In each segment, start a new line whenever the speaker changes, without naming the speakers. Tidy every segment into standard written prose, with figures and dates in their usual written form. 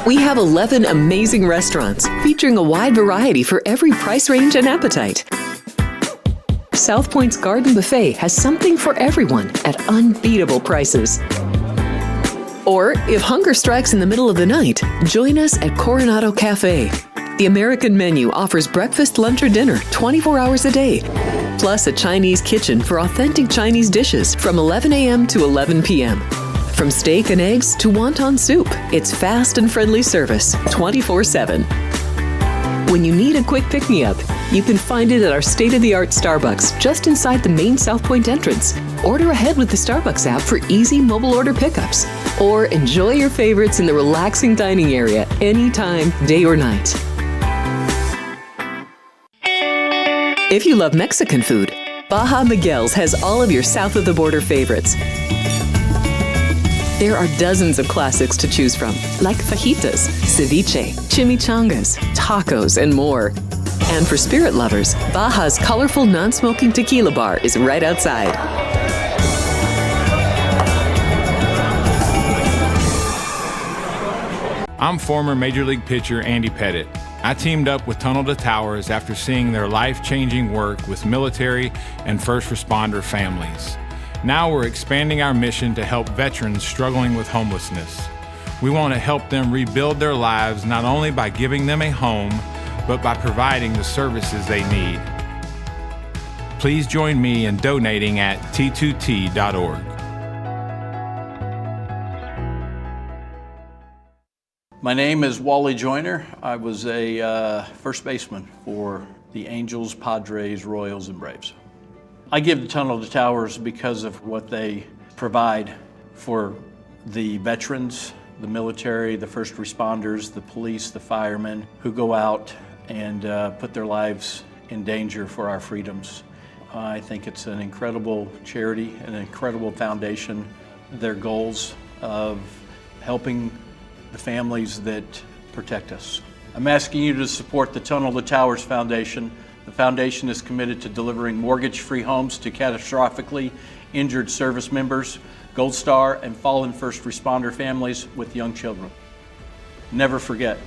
We have 11 amazing restaurants featuring a wide variety for every price range and appetite. South Point's Garden Buffet has something for everyone at unbeatable prices. Or, if hunger strikes in the middle of the night, join us at Coronado Cafe. The American menu offers breakfast, lunch, or dinner 24 hours a day, plus a Chinese kitchen for authentic Chinese dishes from 11 a.m. to 11 p.m. From steak and eggs to wonton soup, it's fast and friendly service 24/7. When you need a quick pick-me-up, you can find it at our state-of-the-art Starbucks just inside the main South Point entrance. Order ahead with the Starbucks app for easy mobile order pickups. Or enjoy your favorites in the relaxing dining area anytime, day or night. If you love Mexican food, Baja Miguel's has all of your south-of-the-border favorites. There are dozens of classics to choose from, like fajitas, ceviche, chimichangas, tacos, and more. And for spirit lovers, Baja's colorful non-smoking tequila bar is right outside.
I'm former Major League pitcher Andy Pettitte. I teamed up with Tunnel to Towers after seeing their life-changing work with military and first responder families. Now we're expanding our mission to help veterans struggling with homelessness. We want to help them rebuild their lives not only by giving them a home, but by providing the services they need. Please join me in donating at t2t.org.
My name is Wally Joyner. I was a first baseman for the Angels, Padres, Royals, and Braves. I give the Tunnel to Towers because of what they provide for the veterans, the military, the first responders, the police, the firemen who go out and put their lives in danger for our freedoms. I think it's an incredible charity, an incredible foundation. Their goals of helping the families that protect us. I'm asking you to support the Tunnel to Towers Foundation. The foundation is committed to delivering mortgage-free homes to catastrophically injured service members, Gold Star, and fallen first responder families with young children. Never forget.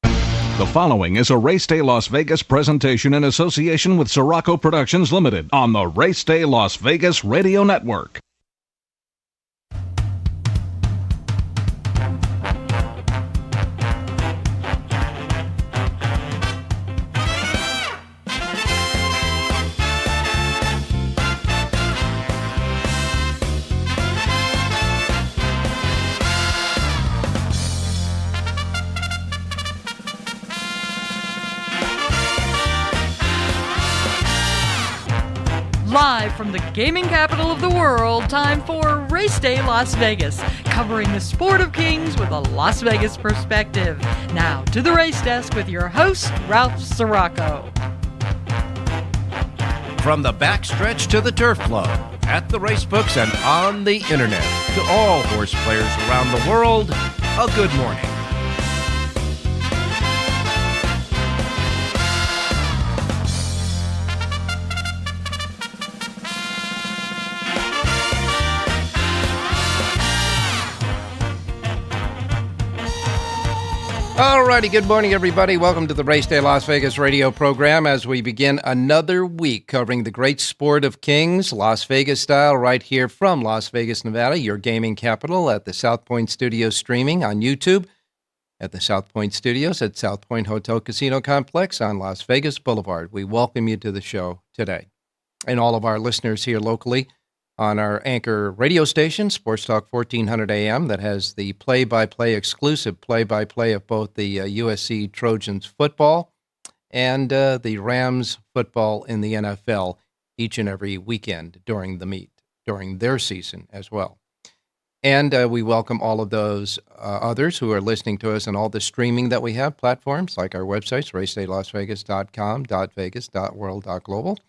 The following is a Race Day Las Vegas presentation in association with Siraco Productions Limited on the Race Day Las Vegas Radio Network.
Live from the gaming capital of the world, time for Race Day Las Vegas, covering the sport of kings with a Las Vegas perspective. Now to the race desk with your host, Ralph Siraco.
From the backstretch to the turf club, at the racebooks and on the internet, to all horse players around the world, a good morning. Alrighty, good morning, everybody. Welcome to the Race Day Las Vegas radio program as we begin another week covering the great sport of kings, Las Vegas style, right here from Las Vegas, Nevada, your gaming capital, at the South Point Studios streaming on YouTube, at the South Point Studios at South Point Hotel Casino Complex on Las Vegas Boulevard. We welcome you to the show today. And all of our listeners here locally on our anchor radio station, Sports Talk 1400 AM, that has the play-by-play, exclusive play-by-play of both the USC Trojans football and the Rams football in the NFL each and every weekend during the meet, during their season as well. And we welcome all of those others who are listening to us on all the streaming that we have, platforms like our websites, racedaylasvegas.com, .vegas, .world, .global.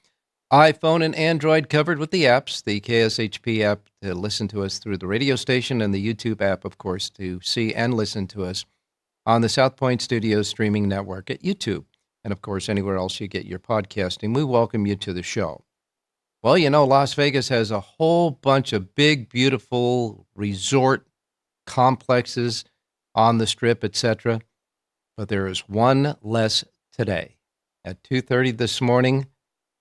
iPhone and Android covered with the apps, the KSHP app to listen to us through the radio station, and the YouTube app, of course, to see and listen to us on the South Point Studios streaming network at YouTube. And, of course, anywhere else you get your podcasting. We welcome you to the show. Well, Las Vegas has a whole bunch of big, beautiful resort complexes on the Strip, etc. But there is one less today. At 2:30 this morning,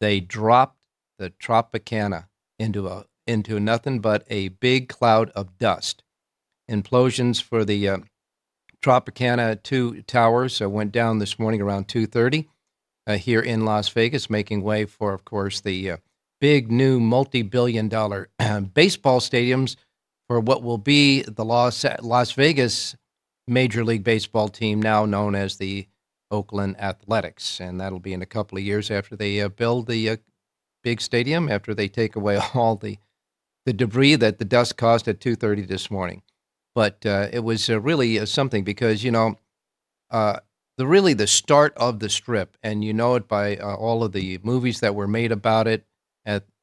they dropped the Tropicana into nothing but a big cloud of dust. Implosions for the Tropicana 2 towers went down this morning around 2:30 here in Las Vegas, making way for, of course, the big new multi-billion-dollar baseball stadiums for what will be the Las Vegas Major League Baseball team, now known as the Oakland Athletics. And that'll be in a couple of years after they build the big stadium, after they take away all the debris that the dust caused at 2:30 this morning. But it was really something because, the start of the Strip, and you know it by all of the movies that were made about it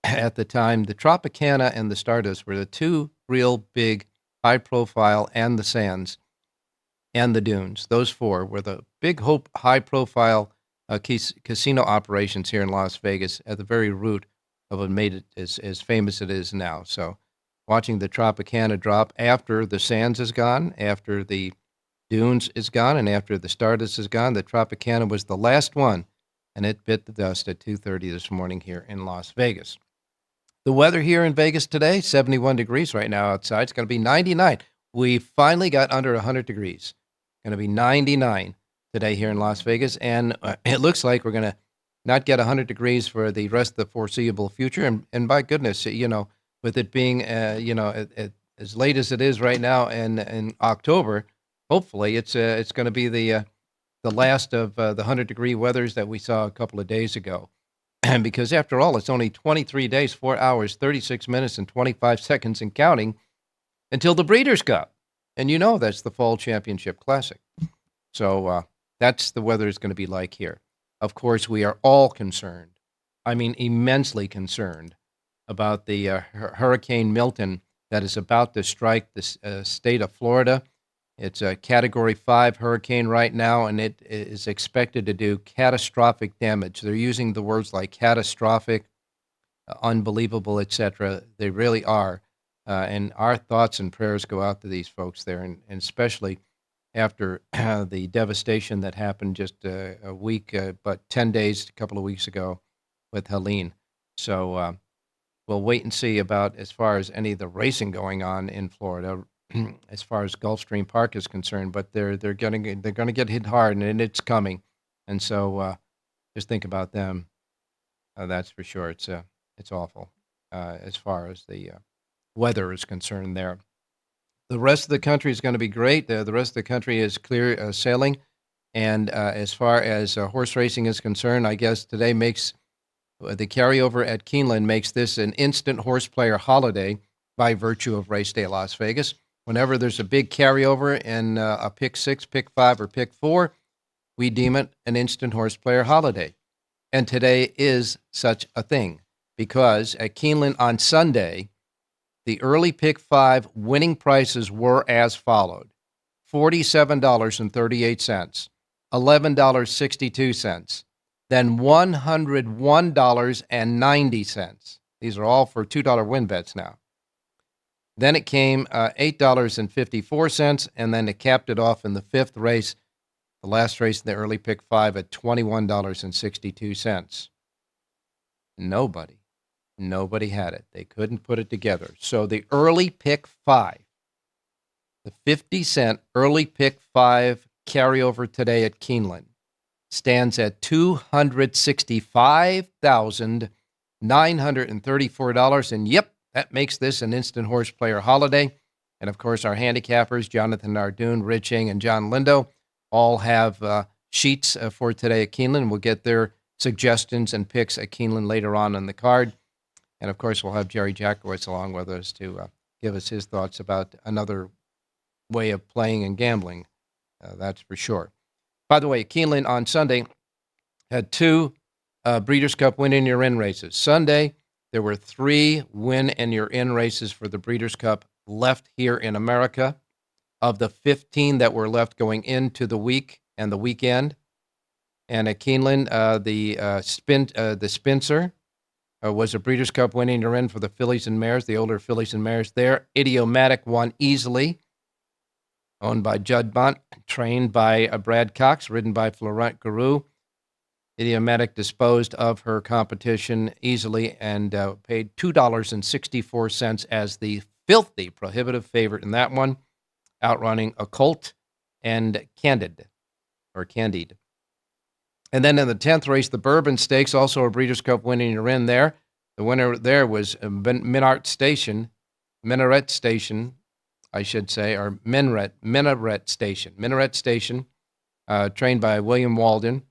at the time. The Tropicana and the Stardust were the two real big, high-profile, and the Sands and the Dunes. Those four were the big, high-profile casino operations here in Las Vegas at the very root of what made it as famous as it is now. So watching the Tropicana drop after the Sands is gone, after the Dunes is gone, and after the Stardust is gone, the Tropicana was the last one, and it bit the dust at 2:30 this morning here in Las Vegas. The weather here in Vegas today, 71 degrees right now outside. It's going to be 99. We finally got under 100 degrees. Going to be 99 today here in Las Vegas, and it looks like we're going to not get 100 degrees for the rest of the foreseeable future. And by goodness, with it being, as late as it is right now in October, hopefully it's going to be the last of the 100-degree weathers that we saw a couple of days ago. And because after all, it's only 23 days, 4 hours, 36 minutes, and 25 seconds and counting until the Breeders' Cup. And that's the Fall Championship Classic. So that's the weather is going to be like here. Of course, we are all concerned, immensely concerned, about the Hurricane Milton that is about to strike the state of Florida. It's a Category 5 hurricane right now, and it is expected to do catastrophic damage. They're using the words like catastrophic, unbelievable, etc. They really are. And our thoughts and prayers go out to these folks there, and especially after the devastation that happened just a week, but 10 days, a couple of weeks ago with Helene. So we'll wait and see about as far as any of the racing going on in Florida, as far as Gulfstream Park is concerned. But they're going to get hit hard, and it's coming. And so just think about them. That's for sure. It's awful as far as the weather is concerned there. The rest of the country is going to be great. The rest of the country is clear sailing. And as far as horse racing is concerned, I guess today makes the carryover at Keeneland makes this an instant horse player holiday by virtue of Race Day Las Vegas. Whenever there's a big carryover in a pick 6, pick 5, or pick 4, we deem it an instant horse player holiday. And today is such a thing because at Keeneland on Sunday, the early pick 5 winning prices were as followed: $47.38, $11.62, then $101.90. These are all for $2 win bets now. Then it came $8.54, and then it capped it off in the fifth race, the last race in the early pick 5 at $21.62. Nobody had it. They couldn't put it together. So the early pick 5, the 50-cent early pick 5 carryover today at Keeneland stands at $265,934. And yep, that makes this an instant horse player holiday. And of course, our handicappers, Jonathan Nardoon, Rich Ing, and John Lindo, all have sheets for today at Keeneland. We'll get their suggestions and picks at Keeneland later on in the card. And of course, we'll have Jerry Jackowitz along with us to give us his thoughts about another way of playing and gambling. That's for sure. By the way, Keeneland on Sunday had 2 Breeders' Cup win-in-your-in races. Sunday, there were 3 win-in-your-in races for the Breeders' Cup left here in America. Of the 15 that were left going into the week and the weekend, and at Keeneland, the Spencer was a Breeders' Cup winning run for the fillies and mares, the older fillies and mares there. Idiomatic won easily, owned by Judd Bunt, trained by Brad Cox, ridden by Florent Garou. Idiomatic disposed of her competition easily and paid $2.64 as the filthy prohibitive favorite in that one, outrunning Occult and Candid. And then in the 10th race, the Bourbon Stakes, also a Breeders' Cup winning run there. The winner there was Minaret Station, I should say, or Minaret Station, trained by William Walden,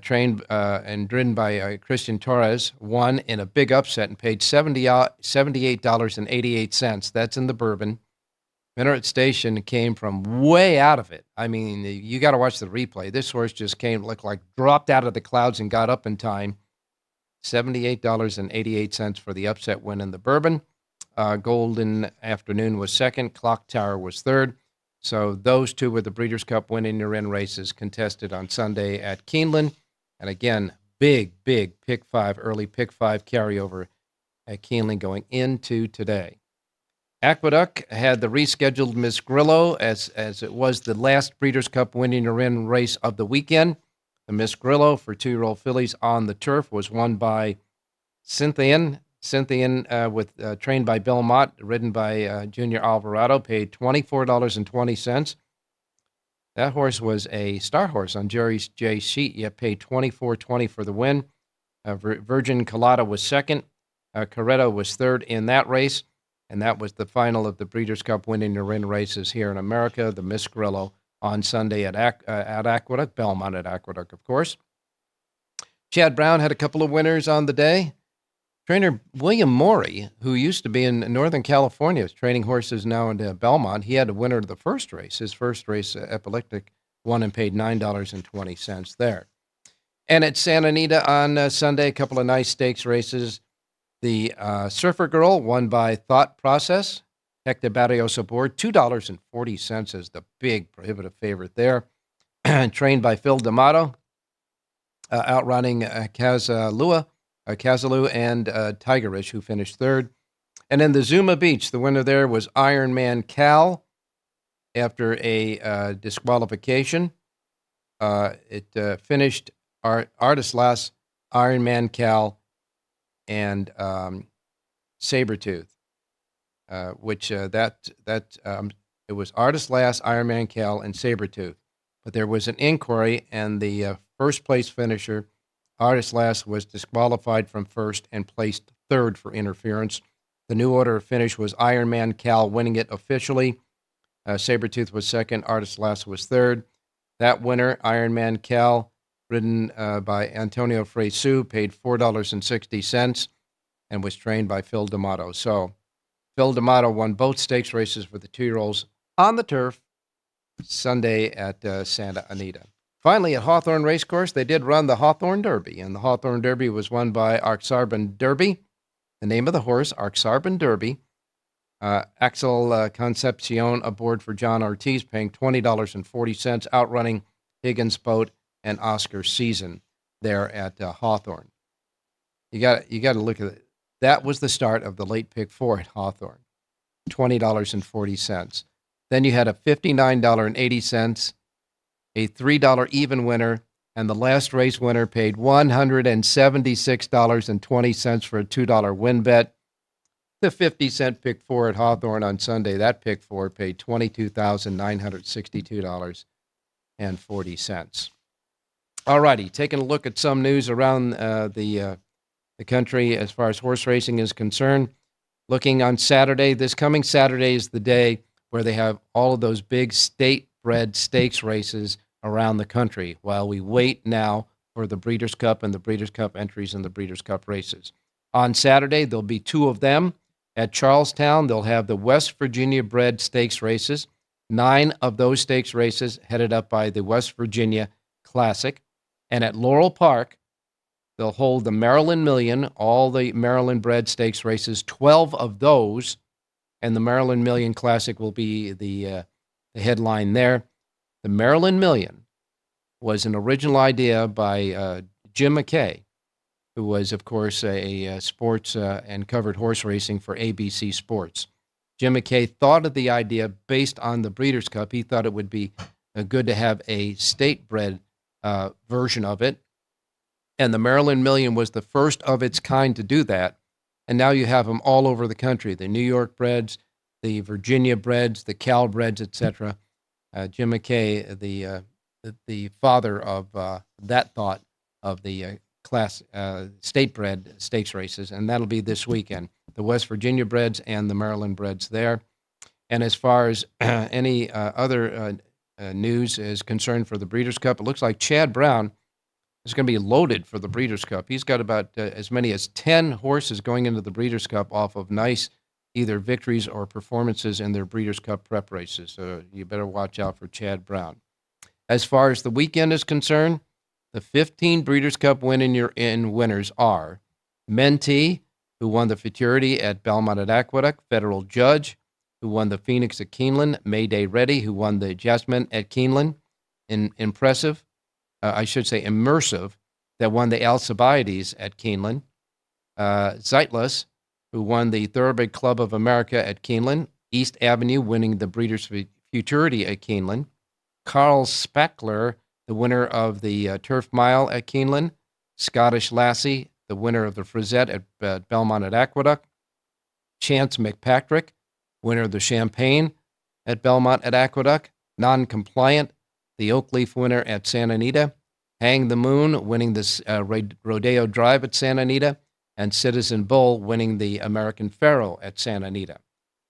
trained and ridden by Christian Torres, won in a big upset and paid $78.88. That's in the Bourbon. Minaret Station came from way out of it. I mean, you got to watch the replay. This horse just looked like dropped out of the clouds and got up in time. $78.88 for the upset win in the Bourbon. Golden Afternoon was second. Clock Tower was third. So those two were the Breeders' Cup winning in races contested on Sunday at Keeneland. And again, big pick five, early pick five carryover at Keeneland going into today. Aqueduct had the rescheduled Miss Grillo as it was the last Breeders' Cup winning in race of the weekend. The Miss Grillo for 2-year-old fillies on the turf was won by Cynthian trained by Belmont, ridden by Junior Alvarado, paid $24.20. That horse was a star horse on Jerry's J sheet, yet paid $24.20 for the win. Virgin Colada was second. Corretto was third in that race. And that was the final of the Breeders' Cup winning the ring races here in America, the Miss Grillo on Sunday at Aqueduct, Belmont at Aqueduct, of course. Chad Brown had a couple of winners on the day. Trainer William Morey, who used to be in Northern California, is training horses now in Belmont. He had a winner of the first race. His first race, Epileptic, won and paid $9.20 there. And at Santa Anita on Sunday, a couple of nice stakes races. The Surfer Girl won by Thought Process. Hector Barrios aboard, $2.40 as the big prohibitive favorite there. Trained by Phil D'Amato, outrunning Kazaloo and Tigerish, who finished third. And then the Zuma Beach, the winner there was Iron Man Cal after a disqualification. It finished Artist Last, Iron Man Cal, and Sabretooth, it was Artist Last, Iron Man Cal, and Sabretooth. But there was an inquiry, and the first place finisher, Artist Last, was disqualified from first and placed third for interference. The new order of finish was Iron Man Cal winning it officially. Sabretooth was second, Artist Last was third. That winner, Iron Man Cal, ridden by Antonio Fresu, paid $4.60 and was trained by Phil D'Amato. So Phil D'Amato won both stakes races for the 2-year-olds on the turf Sunday at Santa Anita. Finally, at Hawthorne Racecourse, they did run the Hawthorne Derby, and the Hawthorne Derby was won by Arxarban Derby. The name of the horse, Arxarban Derby. Axel Concepcion aboard for John Ortiz, paying $20.40, outrunning Higgins Boat and Oscar Season there at Hawthorne. You got to look at it. That was the start of the late pick four at Hawthorne, $20.40. Then you had a $59.80, a $3 even winner, and the last race winner paid $176.20 for a $2 win bet. The 50-cent pick four at Hawthorne on Sunday, that pick four paid $22,962.40. All righty, taking a look at some news around the country as far as horse racing is concerned. Looking on Saturday, this coming Saturday is the day where they have all of those big state-bred stakes races around the country while we wait now for the Breeders' Cup and the Breeders' Cup entries and the Breeders' Cup races. On Saturday, there'll be two of them. At Charlestown, they'll have the West Virginia bred stakes races. 9 of those stakes races headed up by the West Virginia Classic. And at Laurel Park, they'll hold the Maryland Million, all the Maryland bred stakes races, 12 of those, and the Maryland Million Classic will be the headline there. The Maryland Million was an original idea by Jim McKay, who was, of course, a sports and covered horse racing for ABC Sports. Jim McKay thought of the idea based on the Breeders' Cup. He thought it would be good to have a state-bred version of it. And the Maryland Million was the first of its kind to do that. And now you have them all over the country, the New York breds, the Virginia breds, the Cal breds, etc. Jim McKay, the father of that thought of the state-bred stakes races, and that'll be this weekend. The West Virginia breds and the Maryland breds there. And as far as any other news is concerned for the Breeders' Cup, it looks like Chad Brown is going to be loaded for the Breeders' Cup. He's got about as many as 10 horses going into the Breeders' Cup off of nice either victories or performances in their Breeders' Cup prep races. So you better watch out for Chad Brown. As far as the weekend is concerned, the 15 Breeders' Cup winners are Mentee, who won the Futurity at Belmont at Aqueduct, Federal Judge, who won the Phoenix at Keeneland, Mayday Ready, who won the Jasmine at Keeneland, Immersive, that won the Alcibiades at Keeneland, Zeitless, who won the Thoroughbred Club of America at Keeneland, East Avenue winning the Breeders' Futurity at Keeneland, Carl Spackler, the winner of the Turf Mile at Keeneland, Scottish Lassie, the winner of the Frisette at Belmont at Aqueduct, Chance McPatrick, winner of the Champagne at Belmont at Aqueduct, Non-Compliant, the Oak Leaf winner at Santa Anita, Hang the Moon, winning the Rodeo Drive at Santa Anita, and Citizen Bull winning the American Pharoah at Santa Anita.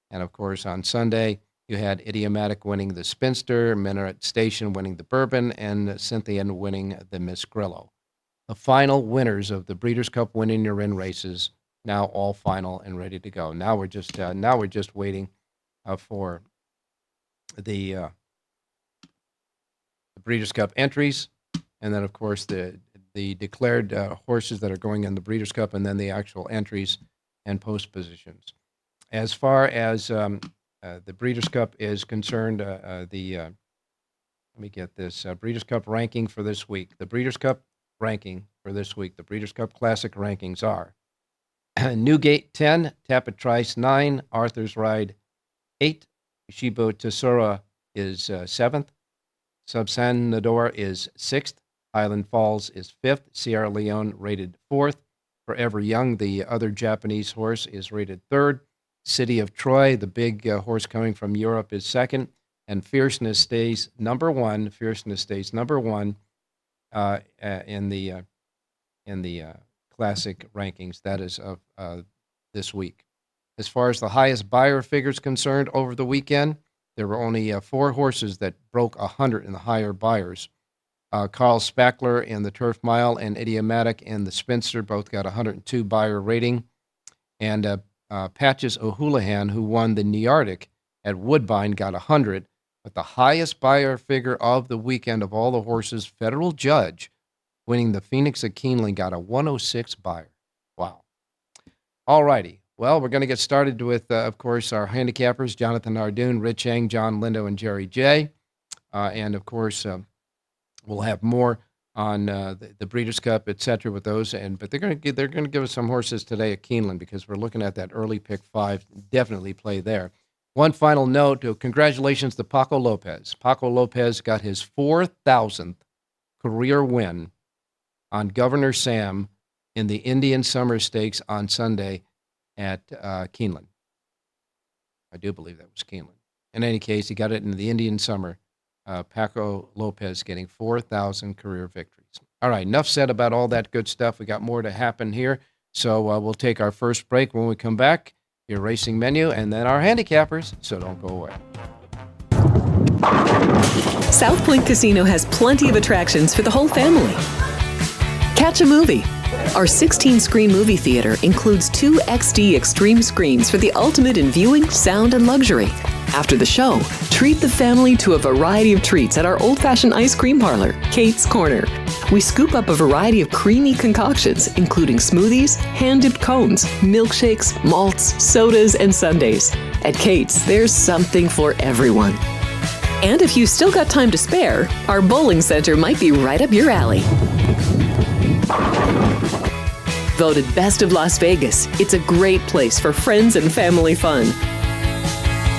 And, of course, on Sunday, you had Idiomatic winning the Spinster, Minaret Station winning the Bourbon, and Cynthia winning the Miss Grillo. The final winners of the Breeders' Cup winning your in races, now all final and ready to go. Now we're just waiting for the Breeders' Cup entries, and then, of course, the declared horses that are going in the Breeders' Cup, and then the actual entries and post positions. As far as the Breeders' Cup is concerned, let me get this Breeders' Cup ranking for this week. The Breeders' Cup ranking for this week. The Breeders' Cup Classic rankings are Newgate 10, Tapit Trice 9, Arthur's Ride 8, Shibo Tesora is 7th, Subsanador is 6th, Highland Falls is 5th, Sierra Leone rated 4th, Forever Young, the other Japanese horse, is rated 3rd, City of Troy, the big horse coming from Europe, is 2nd, and Fierceness stays number 1. Fierceness stays number 1 in the classic rankings. That is of this week. As far as the highest buyer figures concerned over the weekend, there were only 4 horses that broke 100 in the higher buyers. Carl Spackler in the Turf Mile and Idiomatic in the Spinster both got 102 buyer rating, and Patches O'Houlihan, who won the Nearctic at Woodbine, got 100. But the highest buyer figure of the weekend of all the horses, Federal Judge, winning the Phoenix at Keeneland, got a 106 buyer. Wow. All righty. Well, we're going to get started with, of course, our handicappers, Jonathan Ardoon, Rich Eng, John Lindo, and Jerry J. And, of course, we'll have more on the Breeders' Cup, et cetera, with those. But they're going to give us some horses today at Keeneland because we're looking at that early pick 5. Definitely play there. One final note, congratulations to Paco Lopez. Paco Lopez got his 4,000th career win on Governor Sam in the Indian Summer Stakes on Sunday at Keeneland. I do believe that was Keeneland. In any case, he got it in the Indian Summer. Paco Lopez getting 4,000 career victories. All right, enough said about all that good stuff. We got more to happen here. So we'll take our first break. When we come back, your racing menu, and then our handicappers, so don't go away.
South Point Casino has plenty of attractions for the whole family. Catch a movie. Our 16-screen movie theater includes 2 XD Extreme screens for the ultimate in viewing, sound, and luxury. After the show, treat the family to a variety of treats at our old-fashioned ice cream parlor, Kate's Corner. We scoop up a variety of creamy concoctions, including smoothies, hand-dipped cones, milkshakes, malts, sodas, and sundaes. At Kate's, there's something for everyone. And if you've still got time to spare, our bowling center might be right up your alley. Voted Best of Las Vegas, it's a great place for friends and family fun.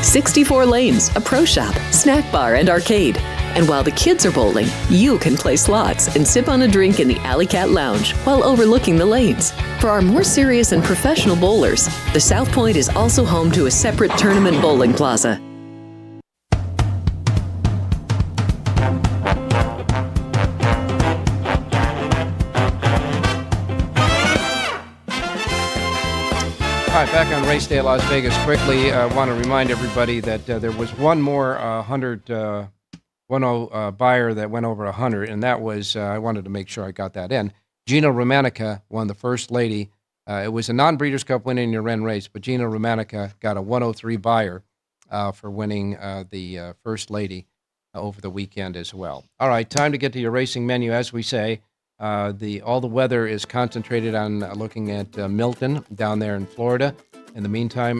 64 lanes, a pro shop, snack bar, and arcade. And while the kids are bowling, you can play slots and sip on a drink in the Alley Cat Lounge while overlooking the lanes. For our more serious and professional bowlers, the South Point is also home to a separate tournament bowling plaza.
All right, back on Race Day at Las Vegas. Quickly, I want to remind everybody that there was one more 100 buyer that went over 100, and that was, I wanted to make sure I got that in. Gina Romanica won the First Lady. It was a non-Breeders' Cup winning your Ren race, but Gina Romanica got a 103 buyer for winning the First Lady over the weekend as well. All right, time to get to your racing menu. As we say, all the weather is concentrated on looking at Milton down there in Florida. In the meantime,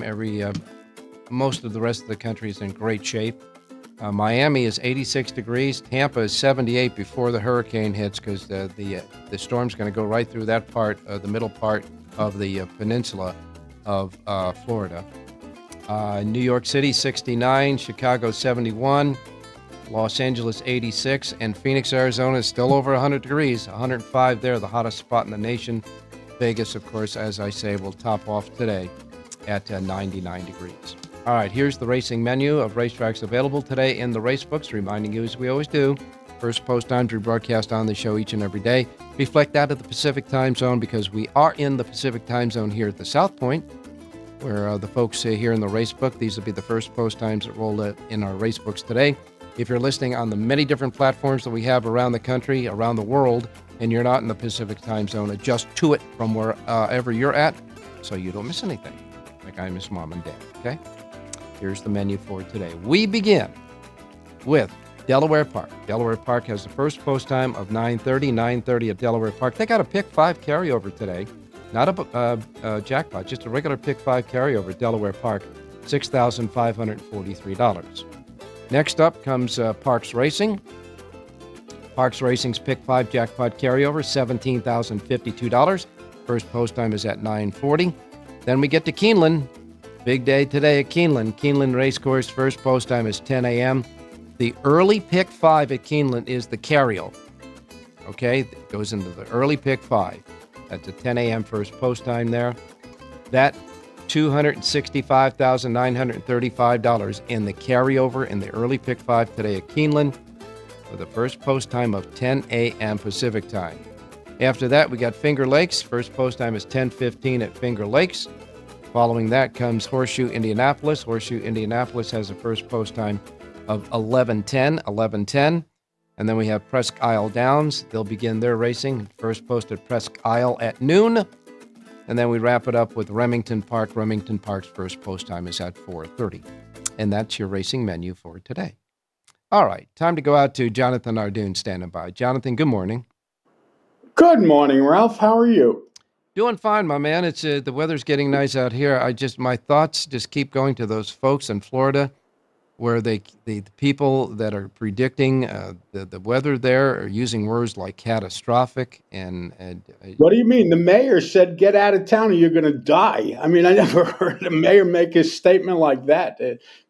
most of the rest of the country is in great shape. Miami is 86 degrees. Tampa is 78 before the hurricane hits, because the storm's going to go right through that part, the middle part of the peninsula of Florida. New York City 69, Chicago 71, Los Angeles 86, and Phoenix, Arizona is still over 100 degrees, 105 there, the hottest spot in the nation. Vegas, of course, as I say, will top off today at 99 degrees. All right, here's the racing menu of racetracks available today in the race books, reminding you, as we always do, first post times we broadcast on the show each and every day reflect out of the Pacific time zone, because we are in the Pacific time zone here at the South Point, where the folks here in the race book, these will be the first post times that roll in our race books today. If you're listening on the many different platforms that we have around the country, around the world, and you're not in the Pacific time zone, adjust to it from wherever you're at so you don't miss anything, like I miss Mom and Dad, okay? Here's the menu for today. We begin with Delaware Park. Delaware Park has the first post time of 9:30 at Delaware Park. They got a pick 5 carryover today. Not a jackpot, just a regular pick 5 carryover at Delaware Park, $6,543. Next up comes Parks Racing. Parks Racing's pick 5 jackpot carryover, $17,052. First post time is at 9:40. Then we get to Keeneland. Big day today at Keeneland. Keeneland Racecourse, first post time is 10 a.m. The early pick 5 at Keeneland is the carryover. Okay, it goes into the early pick 5. That's a 10 a.m. first post time there. That $265,935 in the carryover in the early pick 5 today at Keeneland, with a first post time of 10 a.m. Pacific time. After that, we got Finger Lakes. First post time is 10:15 at Finger Lakes. Following that comes Horseshoe Indianapolis. Horseshoe Indianapolis has a first post time of 11:10. And then we have Presque Isle Downs. They'll begin their racing. First post at Presque Isle at noon. And then we wrap it up with Remington Park. Remington Park's first post time is at 4:30. And that's your racing menu for today. All right, time to go out to Jonathan Ardoon standing by. Jonathan, good morning.
Good morning, Ralph. How are you?
Doing fine, my man. It's the weather's getting nice out here. My thoughts just keep going to those folks in Florida, where the people that are predicting the weather there are using words like catastrophic and
What do you mean? The mayor said, "Get out of town or you're going to die." I mean, I never heard a mayor make a statement like that.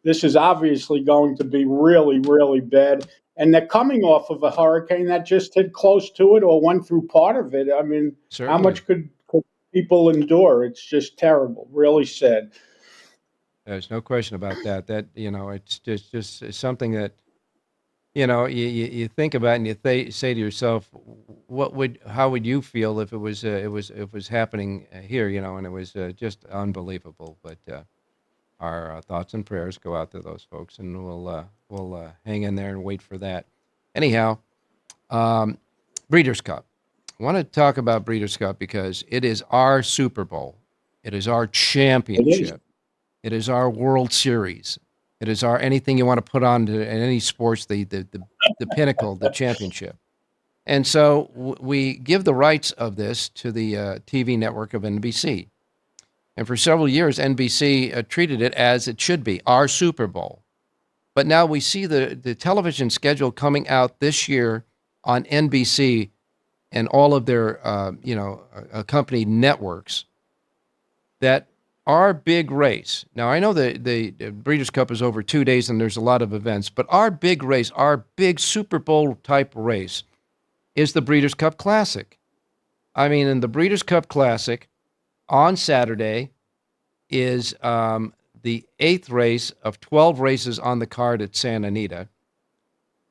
This is obviously going to be really, really bad. And they're coming off of a hurricane that just hit close to it or went through part of it. I mean,
Certainly.
How much could people endure? It's just terrible, really sad.
There's no question about that. That, it's just it's something that, you think about and you say to yourself, how would you feel if it was happening here, and it was just unbelievable. But our thoughts and prayers go out to those folks, and we'll hang in there and wait for that. Anyhow, Breeders' Cup. I want to talk about Breeders' Cup because it is our Super Bowl. It is our championship. It is our World Series. It is our anything you want to put on to in any sports, the pinnacle, the championship. And so we give the rights of this to the TV network of NBC. And for several years, NBC treated it as it should be, our Super Bowl. But now we see the television schedule coming out this year on NBC and all of their, accompanied networks, that our big race, now I know the Breeders' Cup is over 2 days and there's a lot of events, but our big race, our big Super Bowl type race is the Breeders' Cup Classic. I mean, in the Breeders' Cup Classic on Saturday is the 8th race of 12 races on the card at Santa Anita.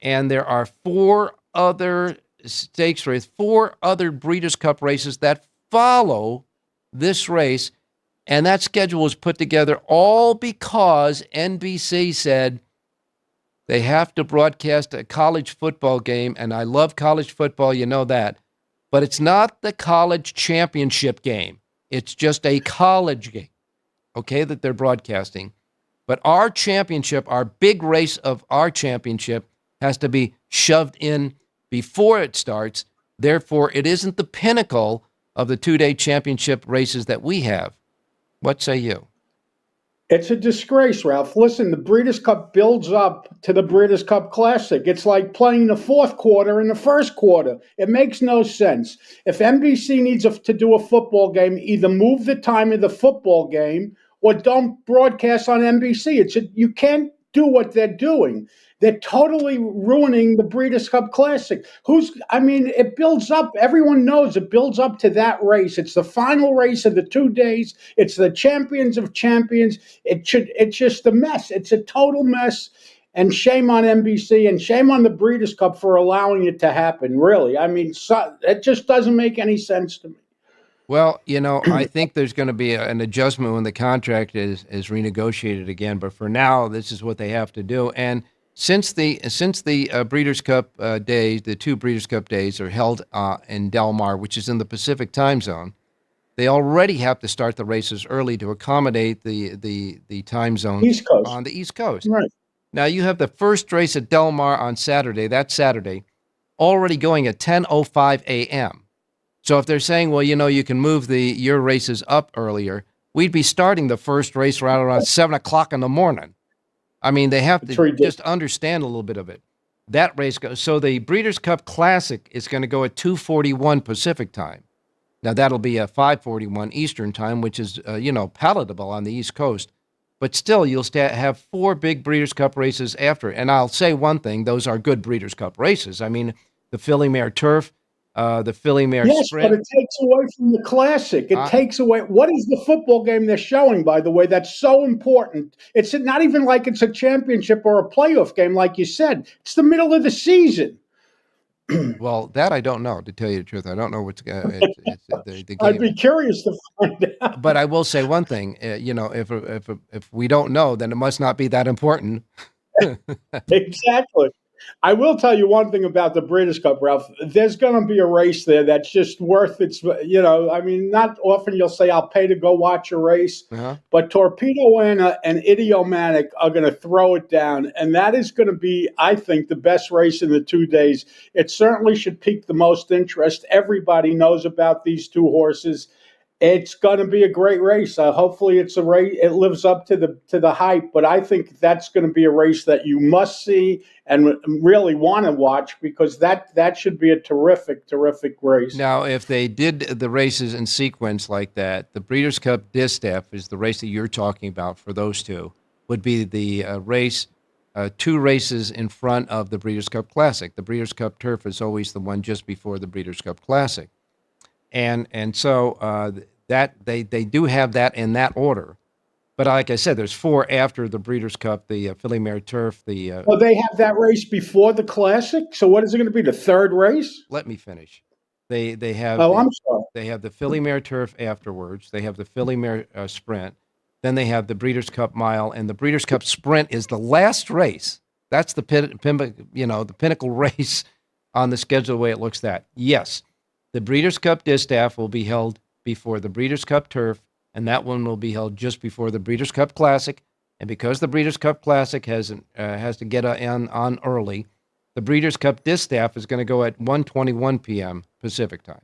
And there are 4 other stakes races, 4 other Breeders' Cup races that follow this race. And that schedule was put together all because NBC said they have to broadcast a college football game. And I love college football, you know that. But it's not the college championship game. It's just a college game, okay, that they're broadcasting. But our championship, our big race of our championship, has to be shoved in before it starts. Therefore, it isn't the pinnacle of the 2-day championship races that we have. What say you?
It's a disgrace, Ralph. Listen, the Breeders' Cup builds up to the Breeders' Cup Classic. It's like playing the fourth quarter in the first quarter. It makes no sense. If NBC needs to do a football game, either move the time of the football game or don't broadcast on NBC. You can't do what they're doing. They're totally ruining the Breeders' Cup Classic. It builds up. Everyone knows it builds up to that race. It's the final race of the 2 days. It's the champions of champions. It's just a mess. It's a total mess. And shame on NBC and shame on the Breeders' Cup for allowing it to happen, really. It just doesn't make any sense to me.
Well, I think there's going to be an adjustment when the contract is renegotiated again. But for now, this is what they have to do. And since the Breeders' Cup days, the 2 Breeders' Cup days are held in Del Mar, which is in the Pacific time zone, they already have to start the races early to accommodate the time zone
East Coast.
on the East Coast.
Right.
Now you have the first race at Del Mar on Saturday, that Saturday, already going at 10:05 a.m. So if they're saying, well, you can move your races up earlier, we'd be starting the first race right around 7 o'clock in the morning. I mean, they have to just understand a little bit of it. That race goes. So the Breeders' Cup Classic is going to go at 2:41 Pacific time. Now that'll be a 5:41 Eastern time, which is palatable on the East Coast. But still, you'll have 4 big Breeders' Cup races after. And I'll say one thing: those are good Breeders' Cup races. I mean, the Filly Mare Turf. The Filly Mare Sprint.
Yes, but it takes away from the Classic. It takes away. What is the football game they're showing, by the way, that's so important? It's not even like it's a championship or a playoff game, like you said. It's the middle of the season.
Well, that I don't know, to tell you the truth. I don't know what's the game.
I'd be curious to find out.
But I will say one thing. If we don't know, then it must not be that important.
Exactly. I will tell you one thing about the Breeders' Cup, Ralph. There's going to be a race there that's just worth its, not often you'll say, I'll pay to go watch a race, but Torpedo Anna and Idiomatic are going to throw it down. And that is going to be, I think, the best race in the 2 days. It certainly should pique the most interest. Everybody knows about these 2 horses. It's going to be a great race. Hopefully, it's a race. It lives up to the hype. But I think that's going to be a race that you must see and really want to watch, because that should be a terrific race.
Now, if they did the races in sequence like that, the Breeders' Cup Distaff is the race that you're talking about. For those 2, would be the race. 2 races in front of the Breeders' Cup Classic. The Breeders' Cup Turf is always the one just before the Breeders' Cup Classic. And so that they do have that in that order. But like I said, there's 4 after the Breeders' Cup, the Filly Mare Turf. They
have that race before the Classic? So what is it going to be, the 3rd race?
Let me finish. They have.
I'm sorry.
They have the Filly Mare Turf afterwards. They have the Filly Mare Sprint. Then they have the Breeders' Cup Mile, and the Breeders' Cup Sprint is the last race. That's the the pinnacle race on the schedule the way it looks. Yes. The Breeders' Cup Distaff will be held before the Breeders' Cup Turf, and that one will be held just before the Breeders' Cup Classic. And because the Breeders' Cup Classic has to get on early, the Breeders' Cup Distaff is going to go at 1:21 p.m. Pacific time.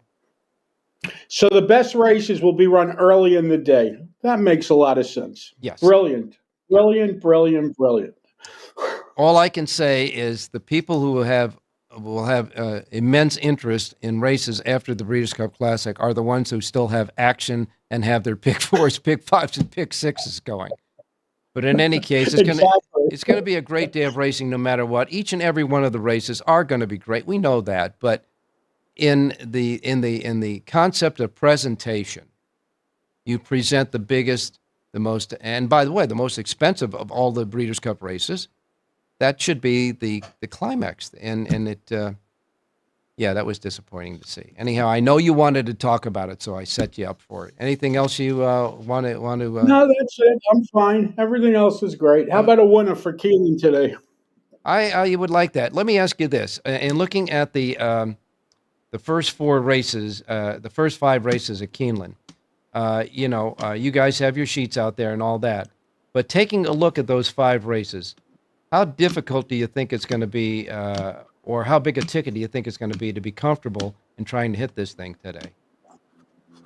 So the best races will be run early in the day. That makes a lot of sense.
Yes.
Brilliant. Brilliant.
All I can say is the people who have will have immense interest in races after the Breeders' Cup Classic are the ones who still have action and have their pick fours, pick fives, and pick sixes going. But in any case, it's going to be a great day of racing no matter what. Each and every one of the races are going to be great. We know that, but in the concept of presentation, you present the biggest, the most, and by the way, the most expensive of all the Breeders' Cup races. That should be the climax, and it, that was disappointing to see. Anyhow, I know you wanted to talk about it, so I set you up for it. Anything else you want to?
No, that's it. I'm fine. Everything else is great. How about a winner for Keenan today?
I would like that. Let me ask you this: in looking at the first four races, the first five races at Keeneland, you guys have your sheets out there and all that, but taking a look at those five races. How difficult do you think it's going to be, or how big a ticket do you think it's going to be comfortable in trying to hit this thing today?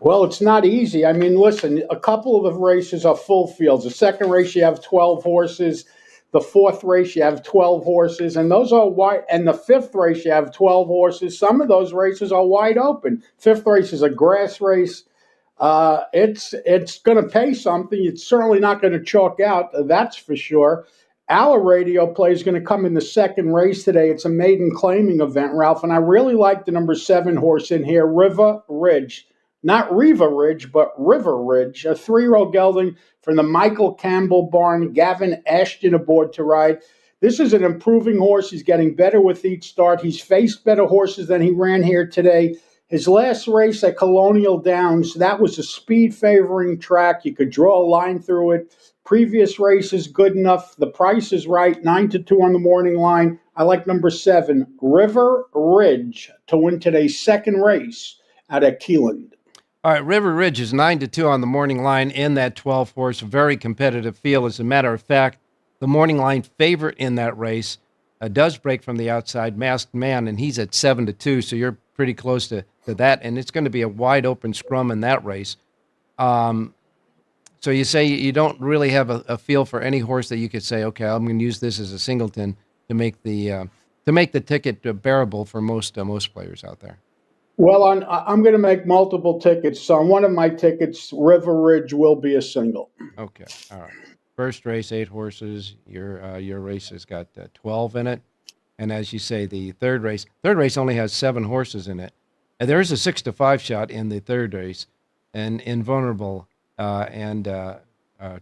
Well, it's not easy. I mean, listen, a couple of the races are full fields. The second race, you have 12 horses. The fourth race, you have 12 horses. And those are wide. And the fifth race, you have 12 horses. Some of those races are wide open. Fifth race is a grass race. It's going to pay something. It's certainly not going to chalk out. That's for sure. Our radio play is going to come in the second race today. It's a maiden claiming event, Ralph, and I really like the number 7 horse in here, River Ridge. Not Riva Ridge, but River Ridge, a 3-year-old gelding from the Michael Campbell barn. Gavin Ashton aboard to ride. This is an improving horse. He's getting better with each start. He's faced better horses than he ran here today. His last race at Colonial Downs, that was a speed favoring track. You could draw a line through it. Previous race is good enough. The price is right, 9-2 on the morning line. I like number 7, River Ridge, to win today's second race out at Keeneland.
All right, River Ridge is 9-2 on the morning line in that 12-horse, very competitive field. As a matter of fact, the morning line favorite in that race does break from the outside, Masked Man, and he's at 7-2, so you're pretty close to that, and it's going to be a wide-open scrum in that race. So you say you don't really have a feel for any horse that you could say, okay, I'm going to use this as a singleton to make the ticket bearable for most players out there.
Well, I'm going to make multiple tickets. So on one of my tickets, River Ridge will be a single.
Okay, all right. First race, 8 horses. Your race has got 12 in it, and as you say, the third race only has 7 horses in it. And there is a 6-5 shot in the third race, and Invulnerable.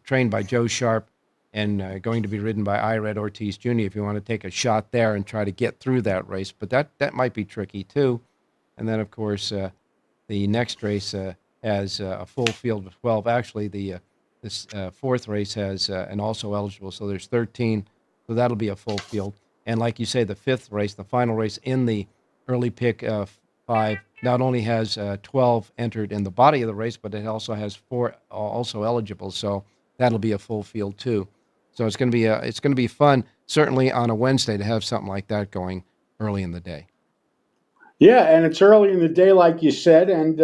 Trained by Joe Sharp and going to be ridden by Ired Ortiz Jr. if you want to take a shot there and try to get through that race. But that might be tricky, too. And then, of course, the next race has a full field of 12. Actually, this fourth race has and also eligible, so there's 13. So that'll be a full field. And like you say, the fifth race, the final race in the early pick 5, not only has 12 entered in the body of the race, but it also has 4 also eligible. So that'll be a full field too. So it's going to be fun, certainly on a Wednesday, to have something like that going early in the day.
Yeah, and it's early in the day, like you said, and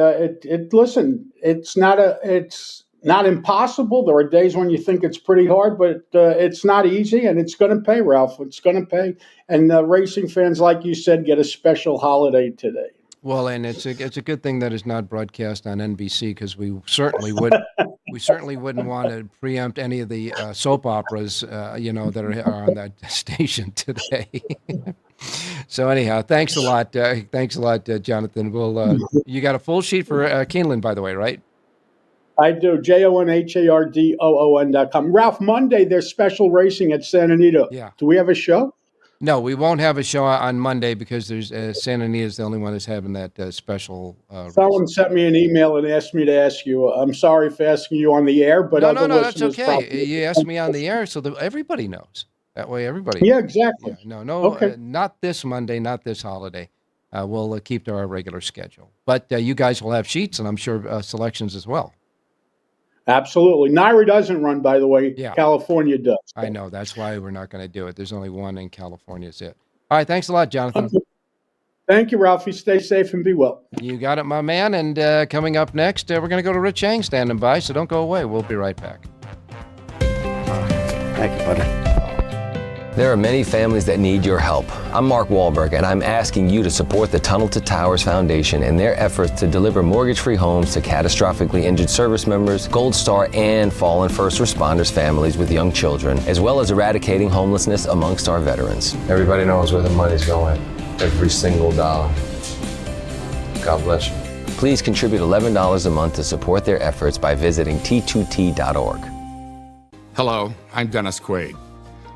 it's not impossible. There are days when you think it's pretty hard, but it's not easy, and it's going to pay, Ralph. It's going to pay, and racing fans, like you said, get a special holiday today.
Well, and it's a good thing that it's not broadcast on NBC, because we certainly wouldn't want to preempt any of the soap operas that are on that station today. So anyhow, thanks a lot. Jonathan. You got a full sheet for Keeneland, by the way, right?
I do. JONHARDOON.com. Ralph, Monday there's special racing at Santa Anita.
Yeah.
Do we have a show?
No, we won't have a show on Monday because there's Santa Anita is the only one that's having that special.
Someone sent me an email and asked me to ask you. I'm sorry for asking you on the air, but
no, that's okay. You asked me on the air so that everybody knows. That way, everybody.
Yeah, exactly.
Yeah,
okay.
Not this Monday, not this holiday. We'll keep to our regular schedule. But you guys will have sheets, and I'm sure selections as well.
Absolutely. Nairi doesn't run, by the way.
Yeah.
California does.
I know. That's why we're not going to do it. There's only one in California. Is it. All right. Thanks a lot, Jonathan.
Okay. Thank you, Ralphie. Stay safe and be well.
You got it, my man. And coming up next, we're going to go to Rich Chang standing by, so don't go away. We'll be right back.
Thank you, buddy. There are many families that need your help. I'm Mark Wahlberg, and I'm asking you to support the Tunnel to Towers Foundation in their efforts to deliver mortgage-free homes to catastrophically injured service members, Gold Star, and fallen first responders families with young children, as well as eradicating homelessness amongst our veterans. Everybody knows where the money's going. Every single dollar. God bless you. Please contribute $11 a month to support their efforts by visiting t2t.org.
Hello, I'm Dennis Quaid.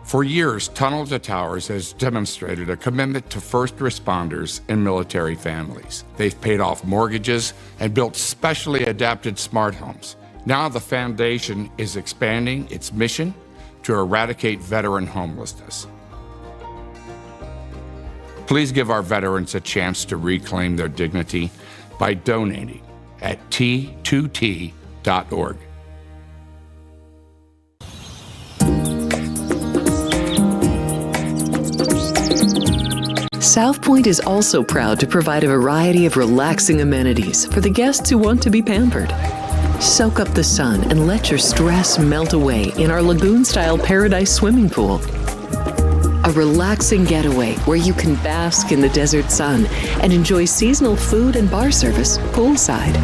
For years, Tunnel to Towers has demonstrated a commitment to first responders and military families. They've paid off mortgages and built specially adapted smart homes. Now the foundation is expanding its mission to eradicate veteran homelessness. Please give our veterans a chance to reclaim their dignity by donating at t2t.org.
South Point is also proud to provide a variety of relaxing amenities for the guests who want to be pampered. Soak up the sun and let your stress melt away in our lagoon-style paradise swimming pool. A relaxing getaway where you can bask in the desert sun and enjoy seasonal food and bar service poolside.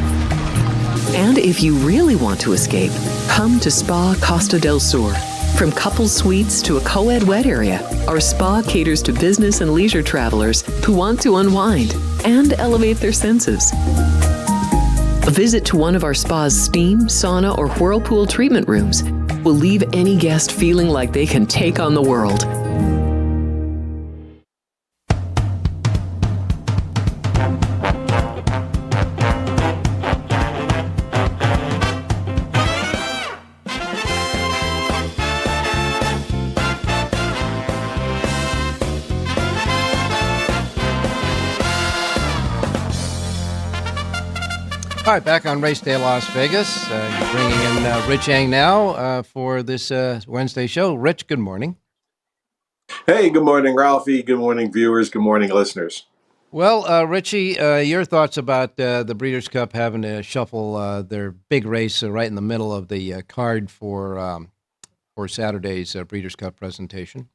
And if you really want to escape, come to Spa Costa del Sur. From couple suites to a co-ed wet area, our spa caters to business and leisure travelers who want to unwind and elevate their senses. A visit to one of our spa's steam, sauna, or whirlpool treatment rooms will leave any guest feeling like they can take on the world.
All right, back on Race Day Las Vegas. You're bringing in Rich Yang now for this Wednesday show. Rich, good morning.
Hey, good morning, Ralphie. Good morning, viewers. Good morning, listeners.
Well, Richie, your thoughts about the Breeders' Cup having to shuffle their big race right in the middle of the card for Saturday's Breeders' Cup presentation?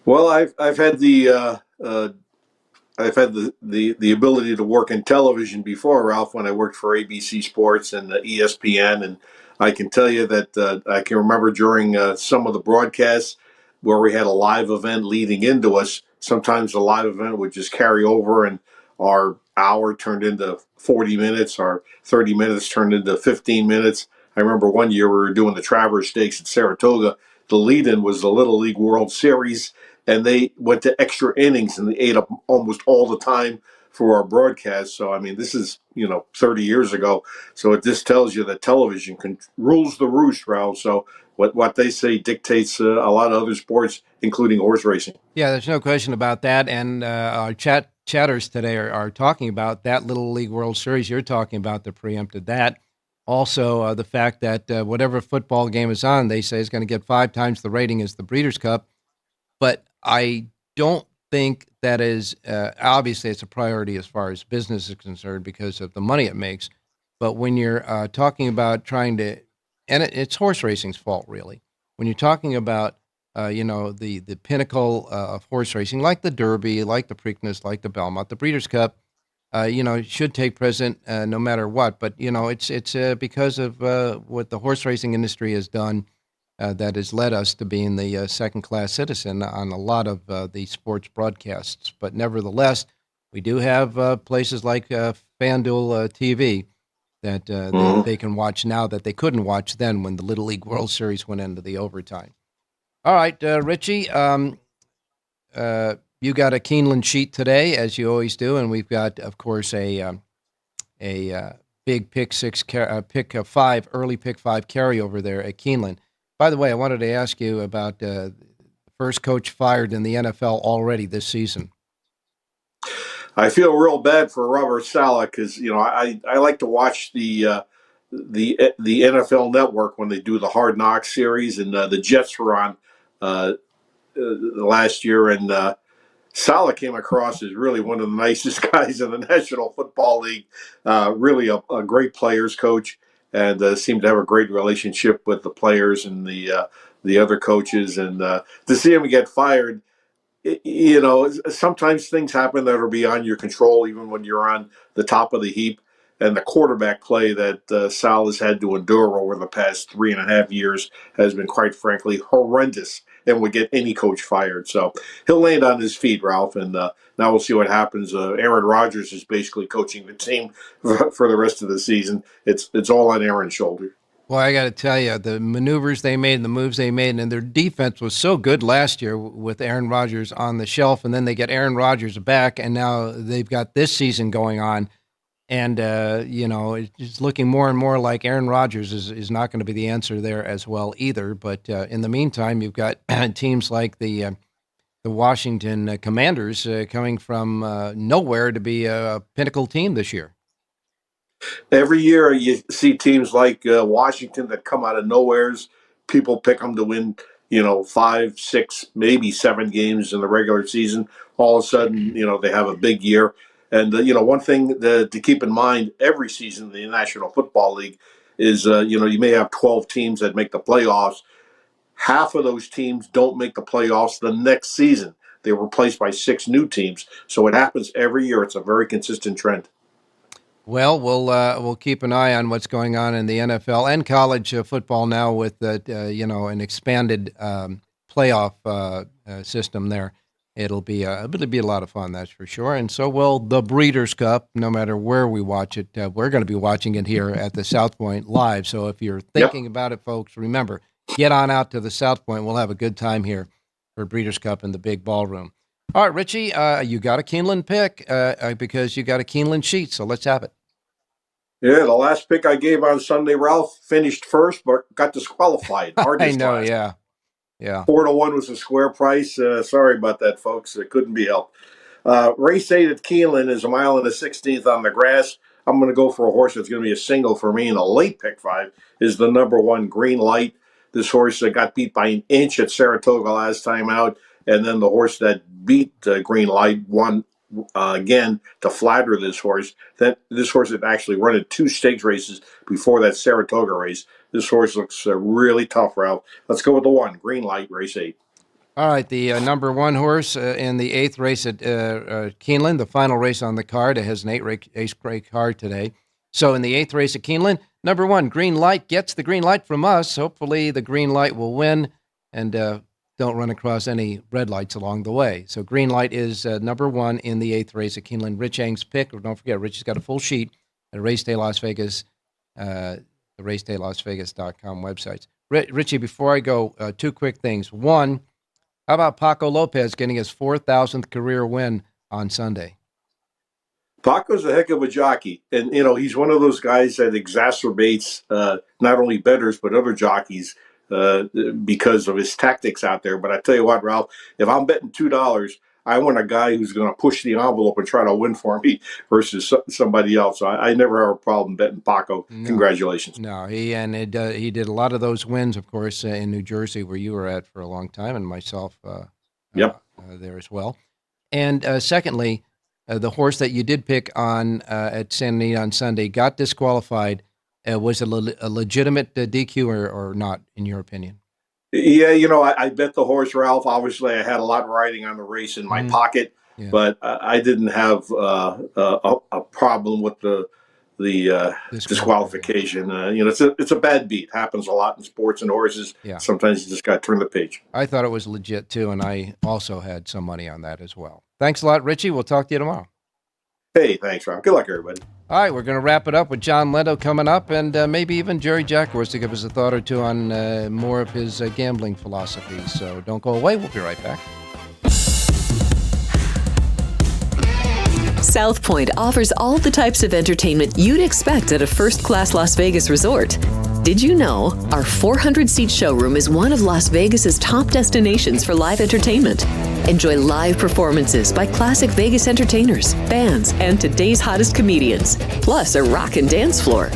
Well, I've had the ability to work in television before, Ralph, when I worked for ABC Sports and ESPN, and I can tell you that I can remember during some of the broadcasts where we had a live event leading into us. Sometimes the live event would just carry over, and our hour turned into 40 minutes, our 30 minutes turned into 15 minutes. I remember one year we were doing the Travers Stakes at Saratoga. The lead-in was the Little League World Series, and they went to extra innings, and they ate up almost all the time for our broadcast. So, I mean, this is, 30 years ago. So it just tells you that television rules the roost, Ralph. So what they say dictates a lot of other sports, including horse racing.
Yeah, there's no question about that. And our chatters today are talking about that Little League World Series you're talking about that preempted that. Also, the fact that whatever football game is on, they say is going to get 5 times the rating as the Breeders' Cup. But I don't think that is, obviously it's a priority as far as business is concerned because of the money it makes. But when you're talking about trying to, and it's horse racing's fault, really. When you're talking about, the pinnacle of horse racing, like the Derby, like the Preakness, like the Belmont, the Breeders' Cup, should take precedent no matter what. But, it's because of what the horse racing industry has done that has led us to being the second-class citizen on a lot of the sports broadcasts. But nevertheless, we do have places like FanDuel TV that they can watch now that they couldn't watch then when the Little League World Series went into the overtime. All right, Richie, you got a Keeneland sheet today, as you always do, and we've got, of course, a big pick 5, early pick 5 carryover there at Keeneland. By the way, I wanted to ask you about the first coach fired in the NFL already this season.
I feel real bad for Robert Saleh because I like to watch the NFL Network when they do the Hard Knocks series, and the Jets were on last year, and Saleh came across as really one of the nicest guys in the National Football League. Really a great players coach. And seemed to have a great relationship with the players and the the other coaches, and to see him get fired, sometimes things happen that are beyond your control, even when you're on the top of the heap. And the quarterback play that Sal has had to endure over the past 3.5 years has been, quite frankly, horrendous and would get any coach fired. So he'll land on his feet, Ralph, and now we'll see what happens. Aaron Rodgers is basically coaching the team for the rest of the season. It's all on Aaron's shoulder.
Well, I got to tell you, the maneuvers they made and the moves they made, and their defense was so good last year with Aaron Rodgers on the shelf, and then they get Aaron Rodgers back, and now they've got this season going on. And, it's looking more and more like Aaron Rodgers is not going to be the answer there as well either. But in the meantime, you've got teams like the Washington Commanders coming from nowhere to be a pinnacle team this year.
Every year you see teams like Washington that come out of nowheres. People pick them to win, 5, 6, maybe 7 games in the regular season. All of a sudden, they have a big year. And, one thing to keep in mind every season in the National Football League is, you may have 12 teams that make the playoffs. Half of those teams don't make the playoffs the next season. They're replaced by 6 new teams. So it happens every year. It's a very consistent trend.
Well, we'll keep an eye on what's going on in the NFL and college football now with an expanded playoff system there. It'll be a lot of fun, that's for sure. And so will the Breeders' Cup. No matter where we watch it, we're going to be watching it here at the South Point live. So if you're thinking about it, folks, remember, get on out to the South Point. We'll have a good time here for Breeders' Cup in the big ballroom. All right, Richie, you got a Keeneland pick because you got a Keeneland sheet, so let's have it.
Yeah, the last pick I gave on Sunday, Ralph, finished first, but got disqualified.
I know, yeah.
4-1 was a square price. Sorry about that, folks. It couldn't be helped. Race 8 at Keeneland is 1 1/16 on the grass. I'm going to go for a horse that's going to be a single for me, and a late pick 5 is the number 1, Green Light. This horse got beat by an inch at Saratoga last time out, and then the horse that beat Green Light won again to flatter this horse. This horse had actually run in 2 stakes races before that Saratoga race. This horse looks really tough, Ralph. Let's go with the 1, Green Light, race 8.
All right, the number 1 horse in the 8th race at Keeneland, the final race on the card. It has an 8-race card today. So in the 8th race at Keeneland, number 1, Green Light, gets the green light from us. Hopefully the Green Light will win and don't run across any red lights along the way. So Green Light is number 1 in the 8th race at Keeneland. Rich Eng's pick. Don't forget, Rich has got a full sheet at Race Day Las Vegas, the racedaylasvegas.com websites. Richie, before I go, 2 quick things. 1, how about Paco Lopez getting his 4,000th career win on Sunday?
Paco's a heck of a jockey. And, he's one of those guys that exacerbates not only bettors but other jockeys because of his tactics out there. But I tell you what, Ralph, if I'm betting $2, I want a guy who's going to push the envelope and try to win for me versus somebody else. So I never have a problem betting Paco. No. Congratulations.
No, he did a lot of those wins, of course, in New Jersey, where you were at for a long time, and myself there as well. And secondly, the horse that you did pick on at Santa Anita on Sunday got disqualified. Was it a legitimate DQ or not, in your opinion?
Yeah, I bet the horse, Ralph. Obviously, I had a lot riding on the race in my pocket, but I didn't have a problem with the disqualification. It's a bad beat. Happens a lot in sports and horses. Yeah. Sometimes you just got to turn the page.
I thought it was legit, too, and I also had some money on that as well. Thanks a lot, Richie. We'll talk to you tomorrow.
Hey, thanks, Ralph. Good luck, everybody.
All right, we're going to wrap it up with John Lendo coming up, and maybe even Jerry Jackwurst to give us a thought or two on more of his gambling philosophies. So don't go away. We'll be right back.
South Point offers all the types of entertainment you'd expect at a first-class Las Vegas resort. Did you know our 400-seat showroom is one of Las Vegas's top destinations for live entertainment? Enjoy live performances by classic Vegas entertainers, bands, and today's hottest comedians, plus a rockin' dance floor.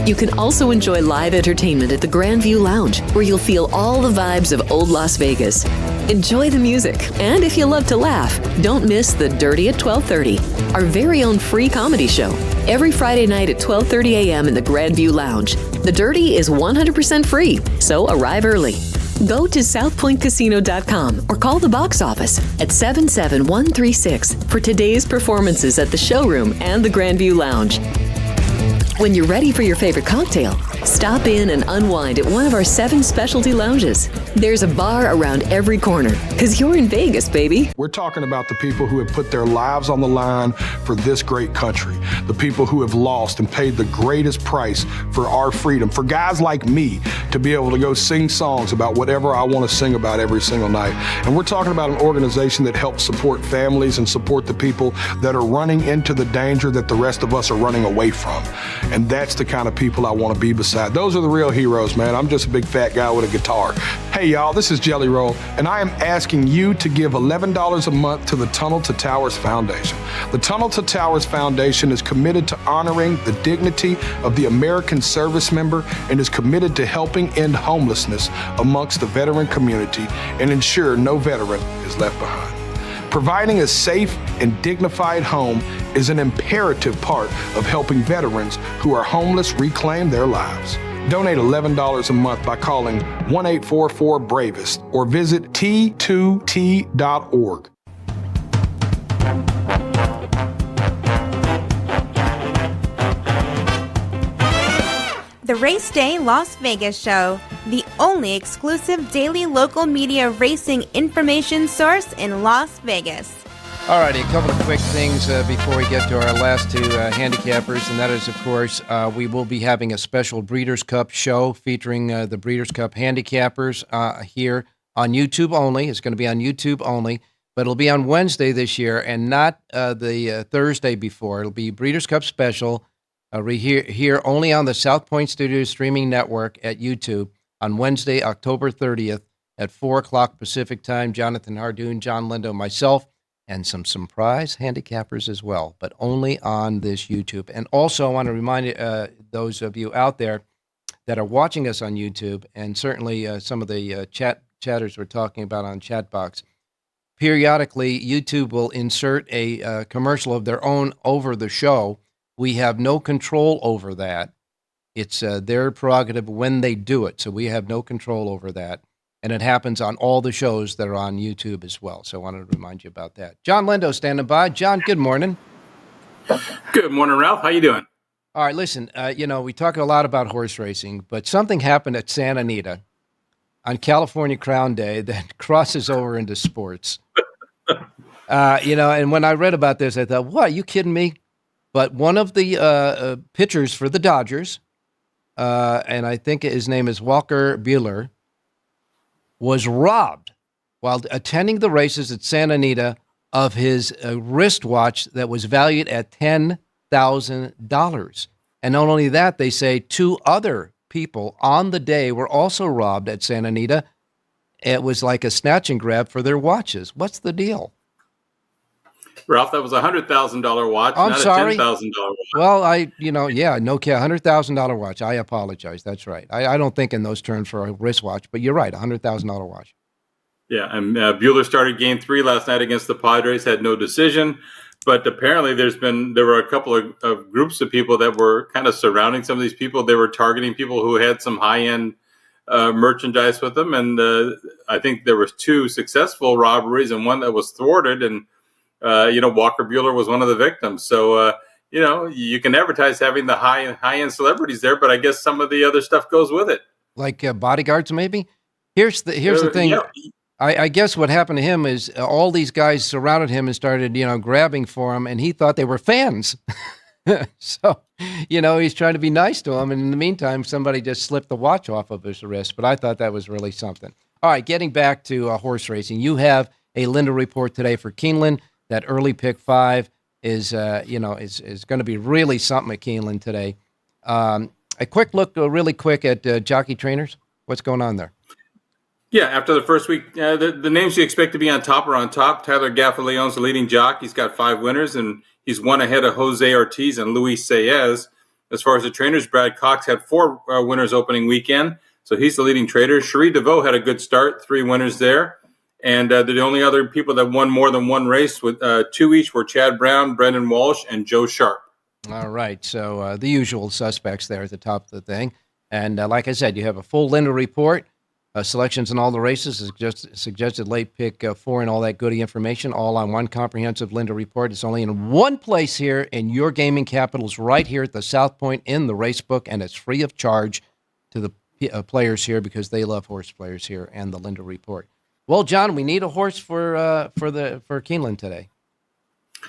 You can also enjoy live entertainment at the Grand View Lounge, where you'll feel all the vibes of old Las Vegas. Enjoy the music, and if you love to laugh, don't miss The Dirty at 12:30, our very own free comedy show, every Friday night at 12:30 a.m. in the Grand View Lounge. The Dirty is 100% free, so arrive early. Go to southpointcasino.com or call the box office at 77136 for today's performances at the showroom and the Grandview Lounge. When you're ready for your favorite cocktail, stop in and unwind at one of our 7 specialty lounges. There's a bar around every corner, because you're in Vegas, baby.
We're talking about the people who have put their lives on the line for this great country, the people who have lost and paid the greatest price for our freedom, for guys like me to be able to go sing songs about whatever I want to sing about every single night. And we're talking about an organization that helps support families and support the people that are running into the danger that the rest of us are running away from. And that's the kind of people I want to be beside. Those are the real heroes, man. I'm just a big fat guy with a guitar. Hey, y'all, this is Jelly Roll, and I am asking you to give $11 a month to the Tunnel to Towers Foundation. The Tunnel to Towers Foundation is committed to honoring the dignity of the American service member and is committed to helping end homelessness amongst the veteran community and ensure no veteran is left behind. Providing a safe and dignified home is an imperative part of helping veterans who are homeless reclaim their lives. Donate $11 a month by calling 1-844-BRAVEST or visit t2t.org.
The Race Day Las Vegas Show, the only exclusive daily local media racing information source in Las Vegas.
All righty, a couple of quick things before we get to our last 2 handicappers, and that is, of course, we will be having a special Breeders' Cup show featuring the Breeders' Cup handicappers here on YouTube only. It's going to be on YouTube only, but it'll be on Wednesday this year and not the Thursday before. It'll be Breeders' Cup special. Here only on the South Point Studios streaming network at YouTube on Wednesday, October 30th at 4 o'clock Pacific time. Jonathan Hardoon, John Lindo, myself, and some surprise handicappers as well, but only on this YouTube. And also I want to remind those of you out there that are watching us on YouTube, and certainly some of the chatters we're talking about on chat box, periodically YouTube will insert a commercial of their own over the show. We have no control over that. It's their prerogative when they do it, so we have no control over that. And it happens on all the shows that are on YouTube as well. So I wanted to remind you about that. John Lindo standing by. John, good morning.
Good morning, Ralph. How you doing?
All right, listen, we talk a lot about horse racing, but something happened at Santa Anita on California Crown Day that crosses over into sports. And when I read about this, I thought, what, are you kidding me? But one of the pitchers for the Dodgers, and I think his name is Walker Buehler, was robbed while attending the races at Santa Anita of his wristwatch that was valued at $10,000. And not only that, they say 2 other people on the day were also robbed at Santa Anita. It was like a snatch and grab for their watches. What's the deal?
Ralph, that was a $100,000 watch,
I'm
not
sorry.
a $10,000 watch.
Well, $100,000 watch. I apologize. That's right. I don't think in those terms for a wristwatch, but you're right, $100,000 watch.
Yeah, and Buehler started Game 3 last night against the Padres, had no decision. But apparently there were a couple of groups of people that were kind of surrounding some of these people. They were targeting people who had some high-end merchandise with them. And I think there was 2 successful robberies and one that was thwarted. And Walker Buehler was one of the victims. So, you can advertise having the high-end celebrities there, but I guess some of the other stuff goes with it.
Like bodyguards, maybe? Here's the thing. Yeah. I guess what happened to him is all these guys surrounded him and started, grabbing for him, and he thought they were fans. So, he's trying to be nice to them, and in the meantime, somebody just slipped the watch off of his wrist. But I thought that was really something. All right, getting back to horse racing, you have a Linda report today for Keeneland. That early pick 5 is going to be really something at Keeneland today. A quick look, really quick, at jockey trainers. What's going on there?
Yeah, after the first week, the names you expect to be on top are on top. Tyler Gaffaleon's the leading jock. He's got 5 winners, and he's one ahead of Jose Ortiz and Luis Saez. As far as the trainers, Brad Cox had 4 winners opening weekend, so he's the leading trader. Cherie DeVoe had a good start, 3 winners there. And the only other people that won more than one race with 2 each were Chad Brown, Brendan Walsh, and Joe Sharp.
All right, so the usual suspects there at the top of the thing. And like I said, you have a full Linda report. Selections in all the races, suggested late pick 4 and all that goody information, all on one comprehensive Linda report. It's only in one place here in your gaming capitals, right here at the South Point in the race book, and it's free of charge to the players here because they love horse players here and the Linda report. Well, John, we need a horse for Keeneland today.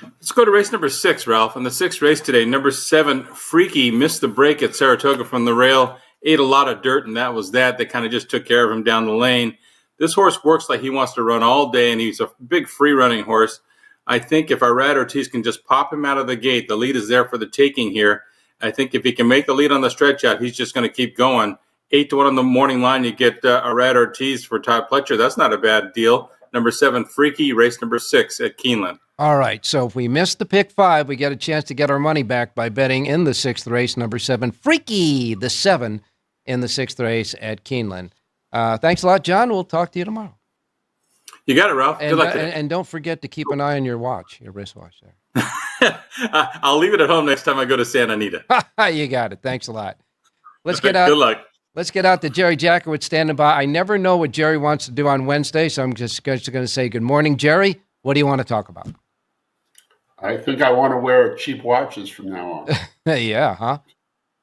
Let's go to race number 6, Ralph. In the 6th race today, number 7, Freaky, missed the break at Saratoga from the rail, ate a lot of dirt, and that was that. They kind of just took care of him down the lane. This horse works like he wants to run all day, and he's a big free-running horse. I think if Irad Ortiz can just pop him out of the gate, the lead is there for the taking here. I think if he can make the lead on the stretch out, he's just going to keep going. 8-1 on the morning line, you get Irad Ortiz for Todd Pletcher. That's not a bad deal. Number 7, Freaky, race number 6 at Keeneland.
All right, so if we miss the pick 5, we get a chance to get our money back by betting in the 6th race, number 7, Freaky, the 7 in the 6th race at Keeneland. Thanks a lot, John. We'll talk to you tomorrow.
You got it, Ralph. Good luck today.
And don't forget to keep an eye on your watch, your wristwatch there.
I'll leave it at home next time I go to Santa Anita.
You got it. Thanks a lot. Let's get out.
Good luck.
Let's get out to Jerry Jackowitz standing by. I never know what Jerry wants to do on Wednesday, so I'm just going to say good morning, Jerry. What do you want to talk about?
I think I want to wear cheap watches from now on.
Yeah, huh?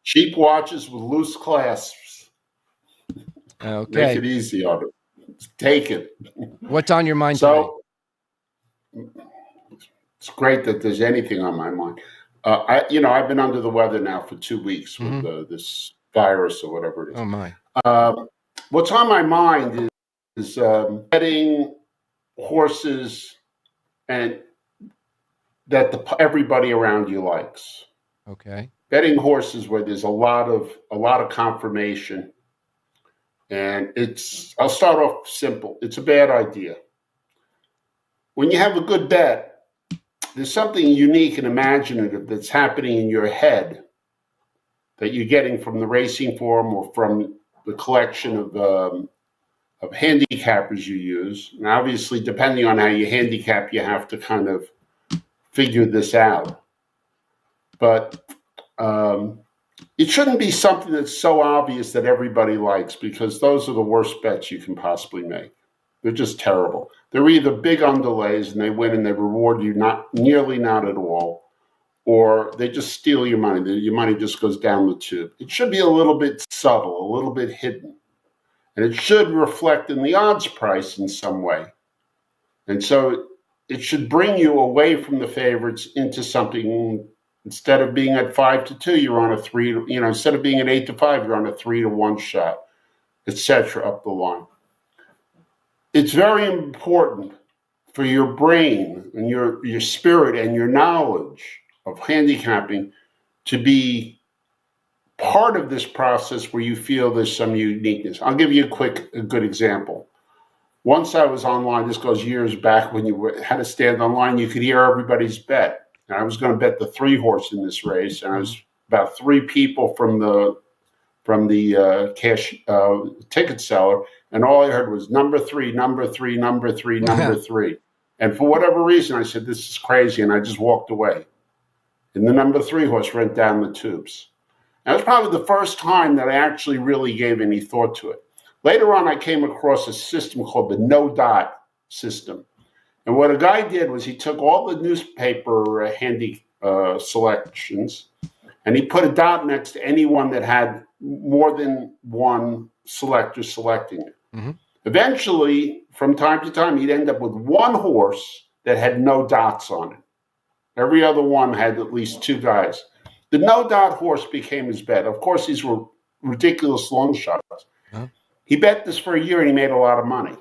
Cheap watches with loose clasps.
Okay.
Make it easy on it. Take it.
What's on your mind
today? It's great that there's anything on my mind. I've been under the weather now for 2 weeks with this virus or whatever it is.
Oh, my.
What's on my mind is betting horses and that everybody around you likes.
Okay.
Betting horses where there's a lot of confirmation, and I'll start off simple. It's a bad idea. When you have a good bet, there's something unique and imaginative that's happening in your head that you're getting from the racing form or from the collection of handicappers you use. And obviously, depending on how you handicap, you have to kind of figure this out. But it shouldn't be something that's so obvious that everybody likes, because those are the worst bets you can possibly make. They're just terrible. They're either big underlays and they win and they reward you not at all, or they just steal your money. Your money just goes down the tube. It should be a little bit subtle, a little bit hidden, and it should reflect in the odds price in some way. And so it should bring you away from the favorites into something. Instead of being at 5-2, you're on a 3. Instead of being at 8-5, you're on a 3-1 shot, etc. up the line. It's very important for your brain and your spirit and your knowledge of handicapping to be part of this process where you feel there's some uniqueness. I'll give you a good example. Once I was online, this goes years back, when you had to stand online, you could hear everybody's bet. And I was going to bet the 3-horse in this race, and I was about 3 people from the cash ticket seller, and all I heard was number 3, number 3, number 3, number 3. And for whatever reason, I said, this is crazy, and I just walked away. And the number 3-horse went down the tubes. That was probably the first time that I actually really gave any thought to it. Later on, I came across a system called the no-dot system. And what a guy did was he took all the newspaper handy selections, and he put a dot next to anyone that had more than one selector selecting it. Mm-hmm. Eventually, from time to time, he'd end up with one horse that had no dots on it. Every other one had at least 2 guys. The no-dot horse became his bet. Of course, these were ridiculous long shots. Huh? He bet this for a year, and he made a lot of money.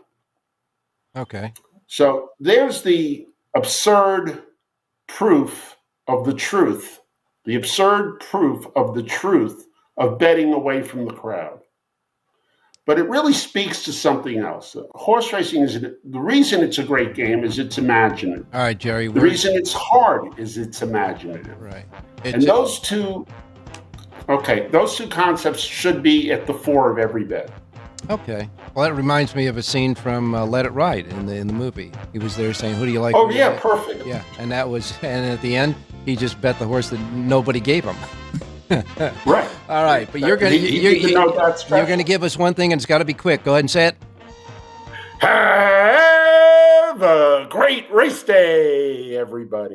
Okay.
So there's the absurd proof of the truth, of betting away from the crowd. But it really speaks to something else. Horse racing the reason it's a great game is it's imaginative.
All right, Jerry.
The reason it's hard is it's imaginative.
Right.
Those two concepts should be at the fore of every bet.
Okay. Well, that reminds me of a scene from Let It Ride in the movie. He was there saying, "Who do you like?"
Oh yeah, perfect.
Yeah, and at the end, he just bet the horse that nobody gave him.
Right.
All right, but you're going to give us one thing, and it's got to be quick. Go ahead and say it.
Have a great race day, everybody.